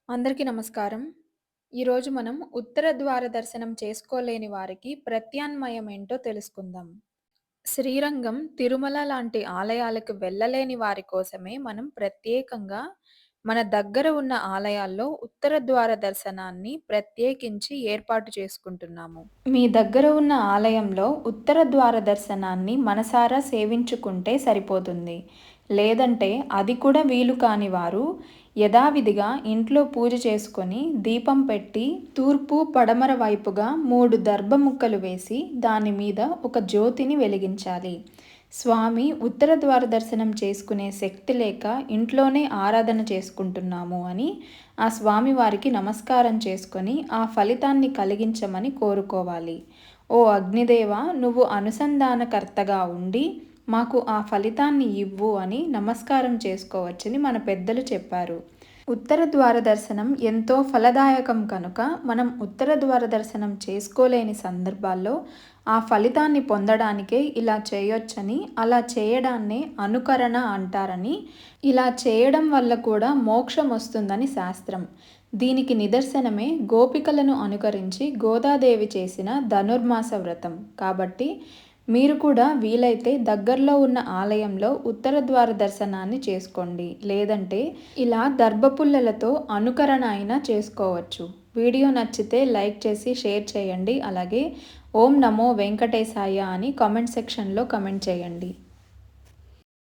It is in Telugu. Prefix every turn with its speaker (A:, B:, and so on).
A: అందరికీ నమస్కారం. ఈరోజు మనం ఉత్తర ద్వార దర్శనం చేసుకోలేని వారికి ప్రత్యామ్నాయం ఏంటో తెలుసుకుందాం. శ్రీరంగం, తిరుమల లాంటి ఆలయాలకు వెళ్ళలేని వారి కోసమే మనం ప్రత్యేకంగా మన దగ్గర ఉన్న ఆలయాల్లో ఉత్తర ద్వార దర్శనాన్ని ప్రత్యేకించి ఏర్పాటు చేసుకుంటున్నాము. మీ దగ్గర ఉన్న ఆలయంలో ఉత్తర ద్వార దర్శనాన్ని మనసారా సేవించుకుంటే సరిపోతుంది. లేదంటే అది కూడా వీలు కాని వారు యథావిధిగా ఇంట్లో పూజ చేసుకొని దీపం పెట్టి తూర్పు, పడమర వైపుగా 3 దర్భ ముక్కలు వేసి దాని మీద ఒక జ్యోతిని వెలిగించాలి. స్వామి ఉత్తర ద్వార దర్శనం చేసుకునే శక్తి లేక ఇంట్లోనే ఆరాధన చేసుకుంటున్నాము అని ఆ స్వామివారికి నమస్కారం చేసుకొని ఆ ఫలితాన్ని కలిగించమని కోరుకోవాలి. ఓ అగ్నిదేవ, నువ్వు అనుసంధానకర్తగా ఉండి మాకు ఆ ఫలితాన్ని ఇవ్వు అని నమస్కారం చేసుకోవచ్చని మన పెద్దలు చెప్పారు. ఉత్తర ద్వార దర్శనం ఎంతో ఫలదాయకం కనుక మనం ఉత్తర ద్వార దర్శనం చేసుకోలేని సందర్భాల్లో ఆ ఫలితాన్ని పొందడానికే ఇలా చేయొచ్చని, అలా చేయడాన్నే అనుకరణ అంటారని, ఇలా చేయడం వల్ల కూడా మోక్షం వస్తుందని శాస్త్రం. దీనికి నిదర్శనమే గోపికలను అనుకరించి గోదాదేవి చేసిన ధనుర్మాస వ్రతం. కాబట్టి మీరు కూడా వీలైతే దగ్గరలో ఉన్న ఆలయంలో ఉత్తర ద్వార దర్శనాన్ని చేసుకోండి. లేదంటే ఇలా దర్భపుల్లలతో అనుకరణ అయినా చేసుకోవచ్చు. వీడియో నచ్చితే లైక్ చేసి షేర్ చేయండి. అలాగే ఓం నమో వెంకటేశాయ అని కామెంట్ సెక్షన్లో కామెంట్ చేయండి.